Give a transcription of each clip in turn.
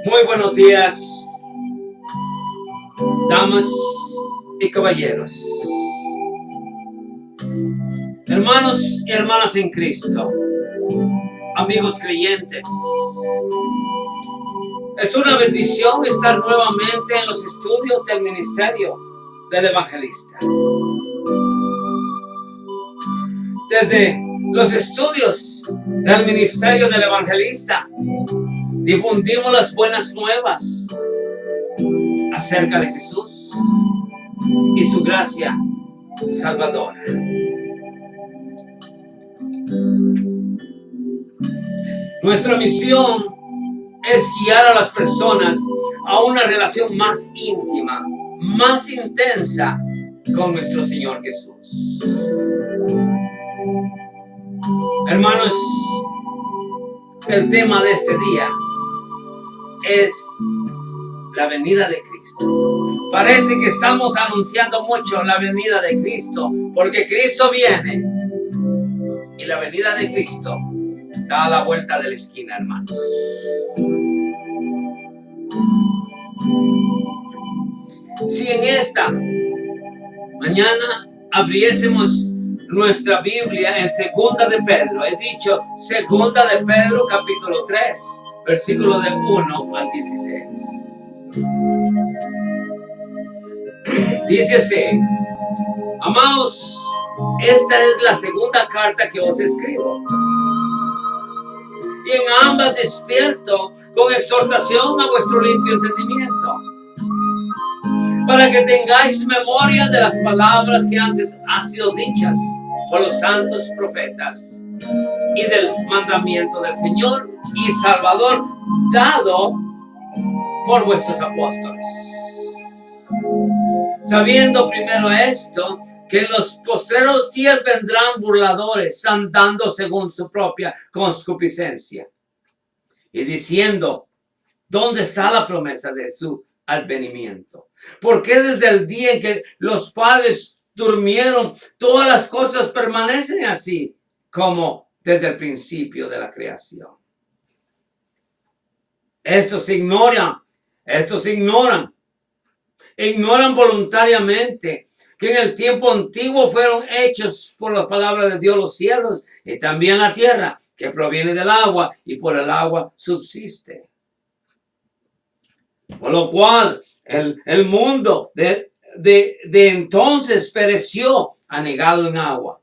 Muy buenos días, damas y caballeros, hermanos y hermanas en Cristo, amigos creyentes. Es una bendición estar nuevamente en los estudios del ministerio del evangelista. Desde los estudios del ministerio del evangelista, difundimos las buenas nuevas acerca de Jesús y su gracia salvadora. Nuestra misión es guiar a las personas a una relación más íntima, más intensa con nuestro Señor Jesús. Hermanos, el tema de este día es la venida de Cristo. Parece que estamos anunciando mucho la venida de Cristo, porque Cristo viene y la venida de Cristo da a la vuelta de la esquina, hermanos. Si en esta mañana abriésemos nuestra Biblia en Segunda de Pedro, he dicho Segunda de Pedro capítulo 3, versículo del 1 al 16. Dice así: amados, esta es la segunda carta que os escribo, y en ambas despierto con exhortación a vuestro limpio entendimiento, para que tengáis memoria de las palabras que antes han sido dichas por los santos profetas, y del mandamiento del Señor y Salvador dado por vuestros apóstoles. Sabiendo primero esto, que en los postreros días vendrán burladores, andando según su propia concupiscencia, y diciendo: ¿dónde está la promesa de su advenimiento? Porque desde el día en que los padres durmieron, todas las cosas permanecen así como desde el principio de la creación. Estos ignoran voluntariamente que en el tiempo antiguo fueron hechos por la palabra de Dios los cielos y también la tierra, que proviene del agua y por el agua subsiste. Por lo cual el mundo de entonces pereció anegado en agua.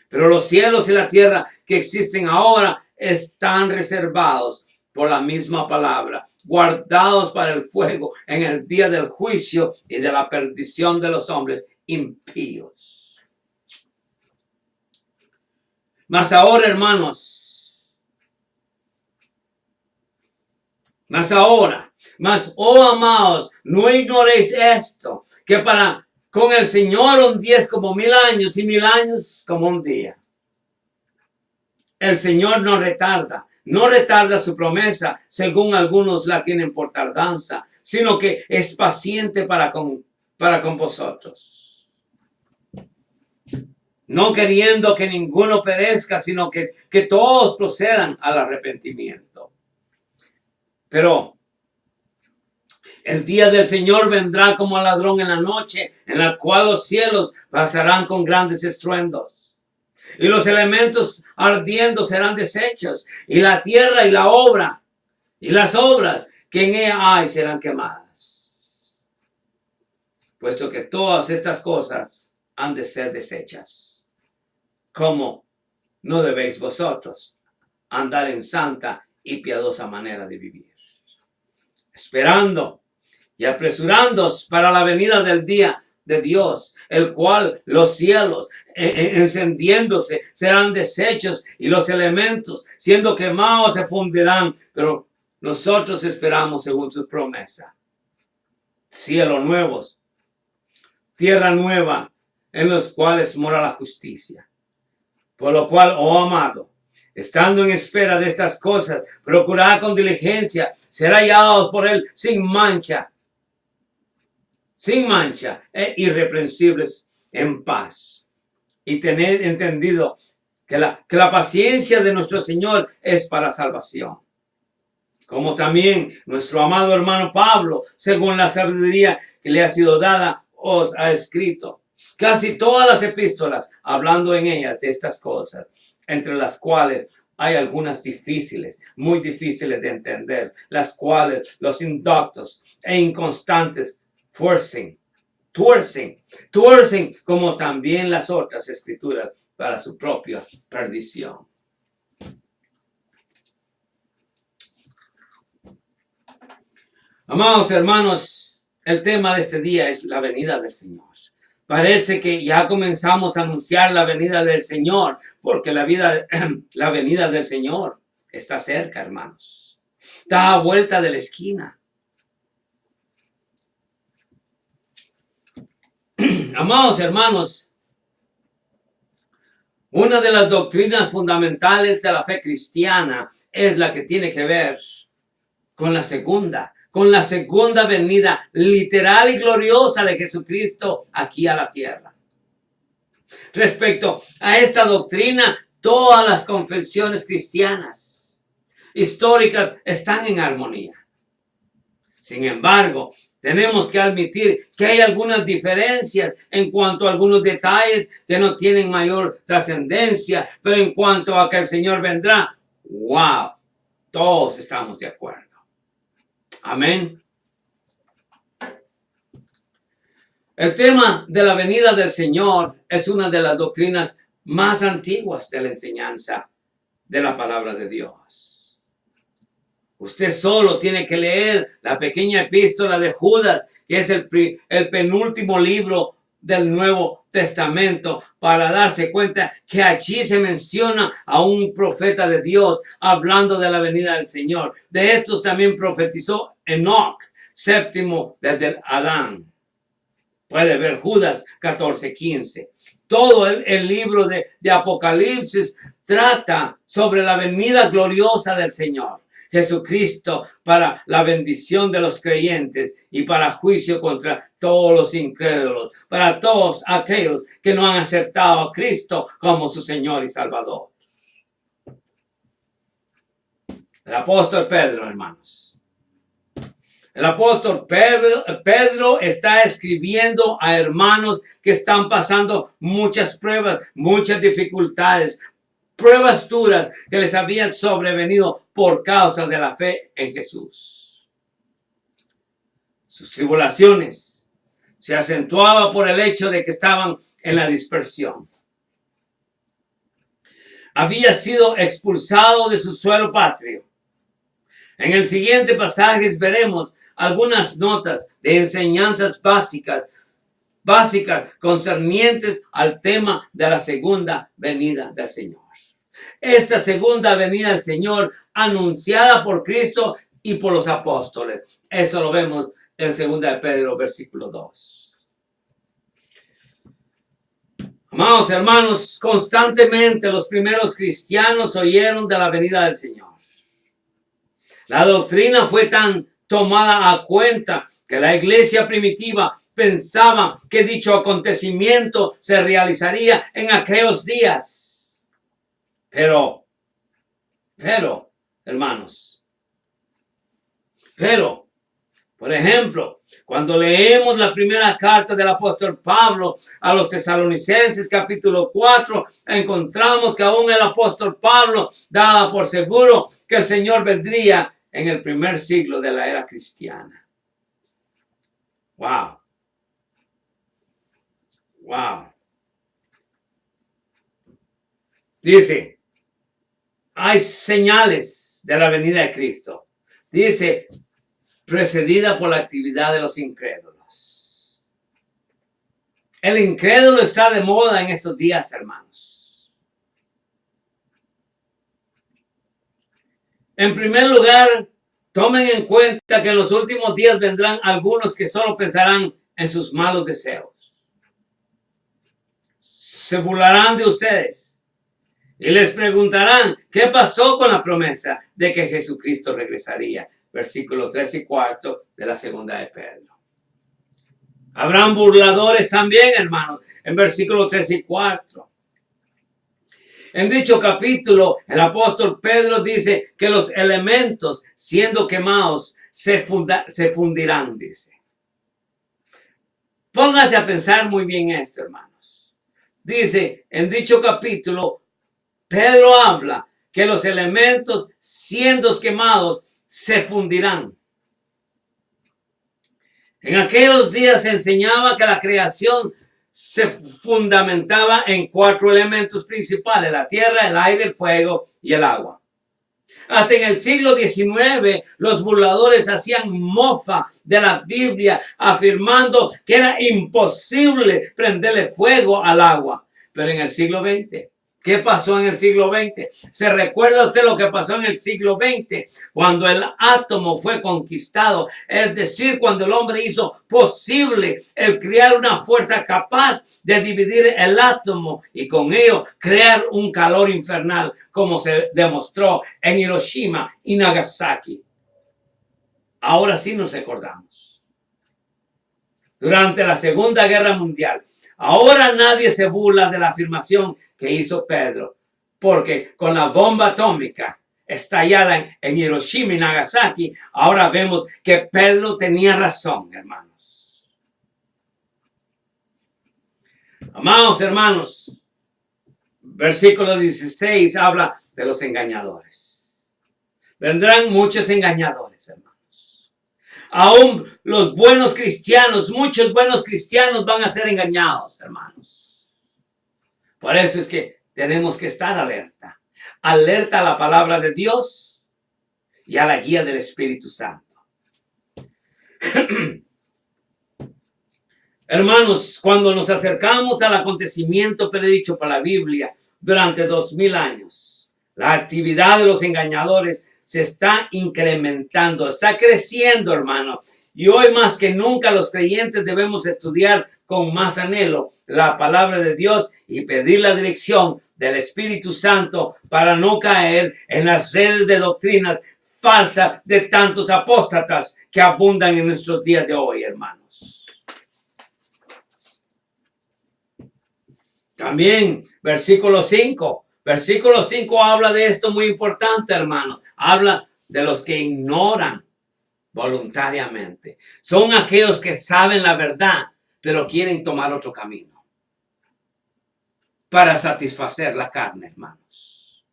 Pero los cielos y la tierra que existen ahora están reservados por la misma palabra, guardados para el fuego en el día del juicio y de la perdición de los hombres impíos. Mas ahora, hermanos, oh amados, no ignoréis esto, que con el Señor un día es como 1000 años y 1000 años como un día. El Señor no retarda su promesa, según algunos la tienen por tardanza, sino que es paciente para con vosotros, no queriendo que ninguno perezca, sino que todos procedan al arrepentimiento. Pero el día del Señor vendrá como ladrón en la noche, en la cual los cielos pasarán con grandes estruendos, y los elementos ardiendo serán deshechos, y la tierra y las obras que en ella hay serán quemadas. Puesto que todas estas cosas han de ser deshechas, ¿cómo no debéis vosotros andar en santa y piadosa manera de vivir, esperando y apresurándoos para la venida del día de Dios, el cual los cielos encendiéndose serán deshechos y los elementos siendo quemados se fundirán? Pero nosotros esperamos según su promesa cielos nuevos, tierra nueva, en los cuales mora la justicia. Por lo cual, oh amado, estando en espera de estas cosas, procurad con diligencia ser hallados por él sin mancha e irreprensibles en paz. Y tened entendido que la paciencia de nuestro Señor es para salvación, como también nuestro amado hermano Pablo, según la sabiduría que le ha sido dada, os ha escrito. Casi todas las epístolas, hablando en ellas de estas cosas, entre las cuales hay algunas difíciles, muy difíciles de entender, las cuales los indoctos e inconstantes tuercen, como también las otras escrituras para su propia perdición. Amados hermanos, el tema de este día es la venida del Señor. Parece que ya comenzamos a anunciar la venida del Señor, porque la venida del Señor está cerca, hermanos. Está a vuelta de la esquina. Amados hermanos, una de las doctrinas fundamentales de la fe cristiana es la que tiene que ver con la segunda venida literal y gloriosa de Jesucristo aquí a la tierra. Respecto a esta doctrina, todas las confesiones cristianas históricas están en armonía. Sin embargo, tenemos que admitir que hay algunas diferencias en cuanto a algunos detalles que no tienen mayor trascendencia, pero en cuanto a que el Señor vendrá, wow, todos estamos de acuerdo. Amén. El tema de la venida del Señor es una de las doctrinas más antiguas de la enseñanza de la palabra de Dios. Usted solo tiene que leer la pequeña epístola de Judas, que es el penúltimo libro del Nuevo Testamento, para darse cuenta que allí se menciona a un profeta de Dios hablando de la venida del Señor. De estos también profetizó Enoc, séptimo desde Adán. Puede ver Judas 14:15. Todo el libro de Apocalipsis trata sobre la venida gloriosa del Señor Jesucristo para la bendición de los creyentes y para juicio contra todos los incrédulos, para todos aquellos que no han aceptado a Cristo como su Señor y Salvador. El apóstol Pedro, hermanos. El apóstol Pedro está escribiendo a hermanos que están pasando muchas pruebas, muchas dificultades, pruebas duras que les habían sobrevenido por causa de la fe en Jesús. Sus tribulaciones se acentuaban por el hecho de que estaban en la dispersión. Había sido expulsado de su suelo patrio. En el siguiente pasaje veremos algunas notas de enseñanzas básicas concernientes al tema de la segunda venida del Señor. Esta segunda venida del Señor anunciada por Cristo y por los apóstoles. Eso lo vemos en 2 de Pedro, versículo 2. Amados hermanos, constantemente los primeros cristianos oyeron de la venida del Señor. La doctrina fue tan tomada a cuenta que la iglesia primitiva pensaba que dicho acontecimiento se realizaría en aquellos días. Pero, hermanos, por ejemplo, cuando leemos la primera carta del apóstol Pablo a los tesalonicenses, capítulo 4, encontramos que aún el apóstol Pablo daba por seguro que el Señor vendría en el primer siglo de la era cristiana. Wow. Dice, hay señales de la venida de Cristo. Dice, precedida por la actividad de los incrédulos. El incrédulo está de moda en estos días, hermanos. En primer lugar, tomen en cuenta que en los últimos días vendrán algunos que solo pensarán en sus malos deseos. Se burlarán de ustedes y les preguntarán qué pasó con la promesa de que Jesucristo regresaría. Versículos 3 y 4 de la 2 de Pedro. Habrán burladores también, hermanos, en versículos 3 y 4. En dicho capítulo, el apóstol Pedro dice que los elementos siendo quemados se fundirán, dice. Póngase a pensar muy bien esto, hermanos. Dice, en dicho capítulo, Pedro habla que los elementos siendo quemados se fundirán. En aquellos días se enseñaba que la creación se fundamentaba en 4 elementos principales: la tierra, el aire, el fuego y el agua. Hasta en el siglo XIX, los burladores hacían mofa de la Biblia, afirmando que era imposible prenderle fuego al agua. Pero en el siglo XX, ¿qué pasó en el siglo XX? ¿Se recuerda usted lo que pasó en el siglo XX? Cuando el átomo fue conquistado, es decir, cuando el hombre hizo posible el crear una fuerza capaz de dividir el átomo y con ello crear un calor infernal, como se demostró en Hiroshima y Nagasaki. Ahora sí nos recordamos. Durante la Segunda Guerra Mundial, ahora nadie se burla de la afirmación que hizo Pedro, porque con la bomba atómica estallada en Hiroshima y Nagasaki, ahora vemos que Pedro tenía razón, hermanos. Amados hermanos, versículo 16 habla de los engañadores. Vendrán muchos engañadores, hermanos. Aún los buenos cristianos, muchos buenos cristianos van a ser engañados, hermanos. Por eso es que tenemos que estar alerta. Alerta a la palabra de Dios y a la guía del Espíritu Santo. Hermanos, cuando nos acercamos al acontecimiento predicho por la Biblia durante 2000 años, la actividad de los engañadores se está incrementando, está creciendo, hermano. Y hoy más que nunca los creyentes debemos estudiar con más anhelo la palabra de Dios y pedir la dirección del Espíritu Santo para no caer en las redes de doctrinas falsas de tantos apóstatas que abundan en nuestros días de hoy, hermanos. También, versículo 5. Versículo 5 habla de esto muy importante, hermano. Habla de los que ignoran voluntariamente. Son aquellos que saben la verdad, pero quieren tomar otro camino para satisfacer la carne, hermanos.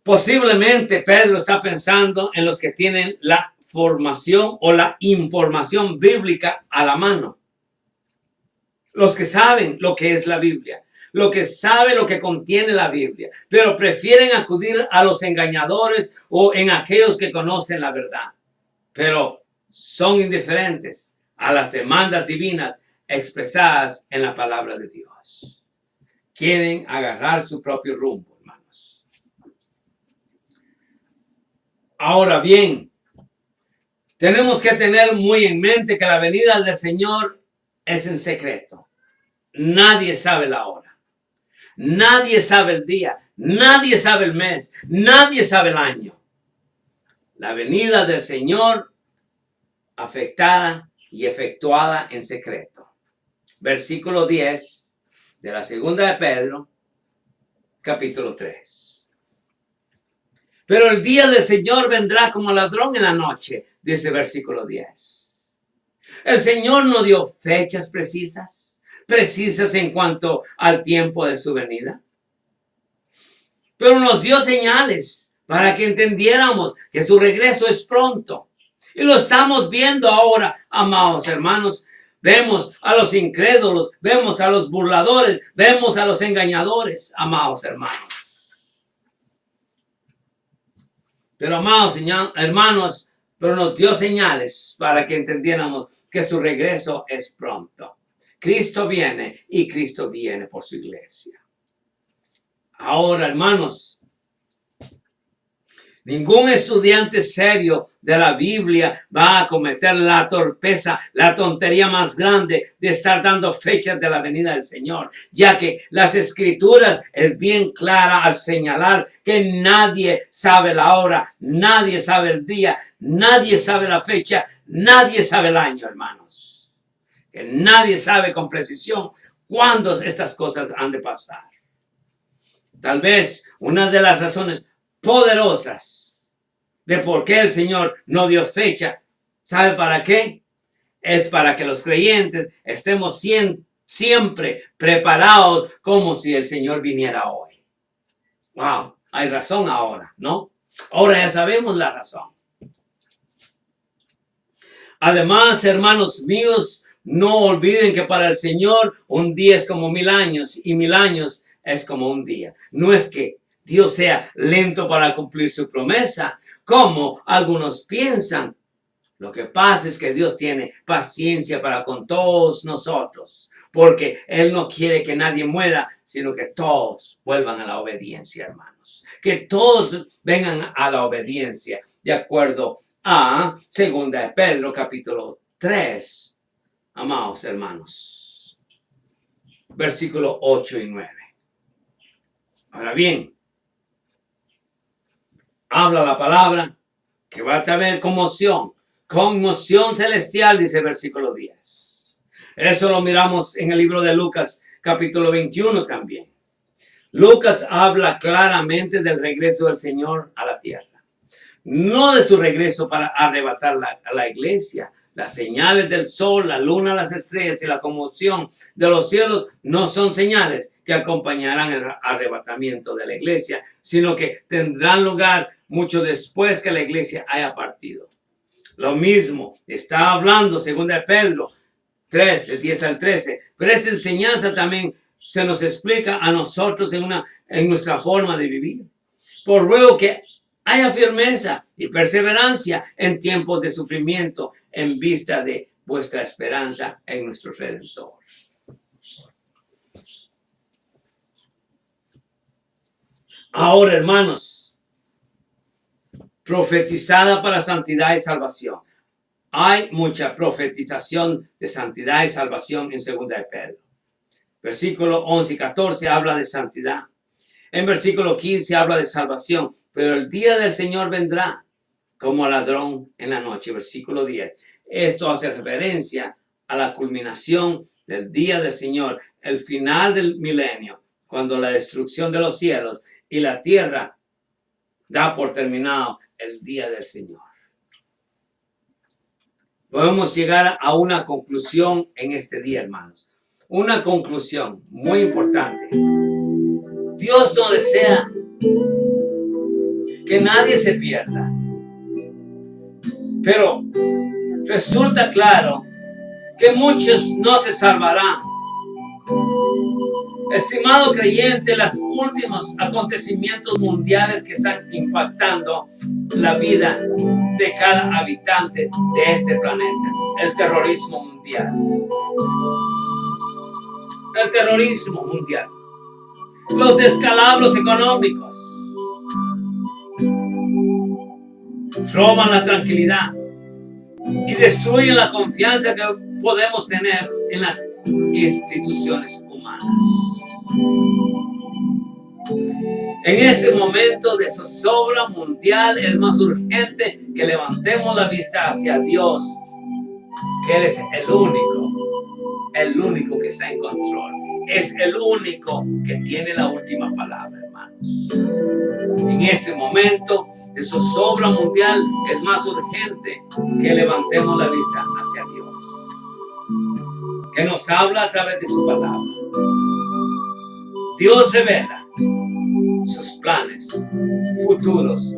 Posiblemente Pedro está pensando en los que tienen la formación o la información bíblica a la mano. Los que saben lo que es la Biblia, lo que sabe lo que contiene la Biblia, pero prefieren acudir a los engañadores o en aquellos que conocen la verdad, pero son indiferentes a las demandas divinas expresadas en la palabra de Dios. Quieren agarrar su propio rumbo, hermanos. Ahora bien, tenemos que tener muy en mente que la venida del Señor es en secreto. Nadie sabe la hora. Nadie sabe el día. Nadie sabe el mes. Nadie sabe el año. La venida del Señor afectada y efectuada en secreto. Versículo 10 de la segunda de Pedro, capítulo 3. Pero el día del Señor vendrá como ladrón en la noche, dice versículo 10. El Señor no dio fechas precisas en cuanto al tiempo de su venida, pero nos dio señales para que entendiéramos que su regreso es pronto. Y lo estamos viendo ahora, amados hermanos. Vemos a los incrédulos, vemos a los burladores, vemos a los engañadores, amados hermanos. Pero amados hermanos, pero nos dio señales para que entendiéramos que su regreso es pronto. Cristo viene y Cristo viene por su iglesia. Ahora, hermanos, ningún estudiante serio de la Biblia va a cometer la torpeza, la tontería más grande de estar dando fechas de la venida del Señor, ya que las Escrituras es bien clara al señalar que nadie sabe la hora, nadie sabe el día, nadie sabe la fecha, nadie sabe el año, hermanos. Que nadie sabe con precisión cuándo estas cosas han de pasar. Tal vez una de las razones poderosas de por qué el Señor no dio fecha, ¿sabe para qué? Es para que los creyentes estemos siempre preparados como si el Señor viniera hoy. Wow, hay razón ahora, ¿no? Ahora ya sabemos la razón. Además, hermanos míos, no olviden que para el Señor un día es como 1000 años y 1000 años es como un día. No es que Dios sea lento para cumplir su promesa, como algunos piensan. Lo que pasa es que Dios tiene paciencia para con todos nosotros, porque Él no quiere que nadie muera, sino que todos vuelvan a la obediencia, hermanos. Que todos vengan a la obediencia, de acuerdo a 2 de Pedro, capítulo 3, amados hermanos, versículos 8 y 9. Ahora bien, habla la palabra que va a haber conmoción celestial, dice el versículo 10. Eso lo miramos en el libro de Lucas, capítulo 21 también. Lucas habla claramente del regreso del Señor a la tierra. No de su regreso para arrebatar a la iglesia. Las señales del sol, la luna, las estrellas y la conmoción de los cielos no son señales que acompañarán el arrebatamiento de la iglesia, sino que tendrán lugar mucho después que la iglesia haya partido. Lo mismo está hablando 2 de Pedro 3, del 10 al 13. Pero esta enseñanza también se nos explica a nosotros en nuestra forma de vivir. Por ruego que haya firmeza y perseverancia en tiempos de sufrimiento en vista de vuestra esperanza en nuestro Redentor. Ahora, hermanos, profetizada para santidad y salvación. Hay mucha profetización de santidad y salvación en 2 de Pedro. Versículo 11 y 14 habla de santidad. En versículo 15 habla de salvación. Pero el día del Señor vendrá como ladrón en la noche. Versículo 10. Esto hace referencia a la culminación del día del Señor, el final del milenio, cuando la destrucción de los cielos y la tierra da por terminado el día del Señor. Podemos llegar a una conclusión en este día, hermanos. Una conclusión muy importante. Dios no desea que nadie se pierda. Pero resulta claro que muchos no se salvarán. Estimado creyente, los últimos acontecimientos mundiales que están impactando la vida de cada habitante de este planeta. El terrorismo mundial. El terrorismo mundial. Los descalabros económicos. Roban la tranquilidad y destruyen la confianza que podemos tener en las instituciones humanas. En este momento de zozobra mundial es más urgente que levantemos la vista hacia Dios, que Él es el único que está en control. Es el único que tiene la última palabra, hermanos. En este momento de zozobra mundial es más urgente que levantemos la vista hacia Dios, que nos habla a través de su palabra. Dios revela sus planes futuros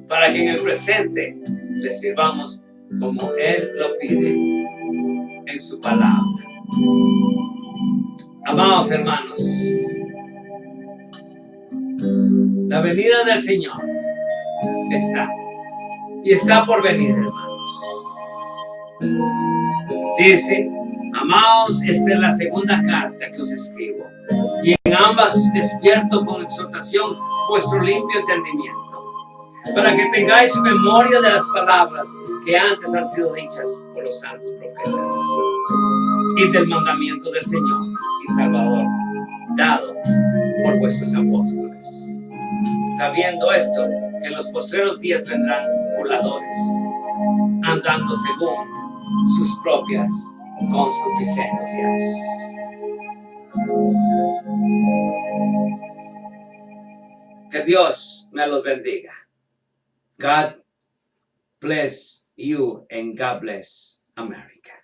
para que en el presente le sirvamos como Él lo pide en su palabra. Amados hermanos, la venida del Señor está por venir, hermanos. Dice: amados, esta es la segunda carta que os escribo, y en ambas despierto con exhortación vuestro limpio entendimiento, para que tengáis memoria de las palabras que antes han sido dichas por los santos profetas, y del mandamiento del Señor y Salvador dado por vuestros apóstoles. Sabiendo esto, que en los postreros días vendrán burladores, andando según sus propias concupiscencias. Que Dios me los bendiga. God bless you and God bless America.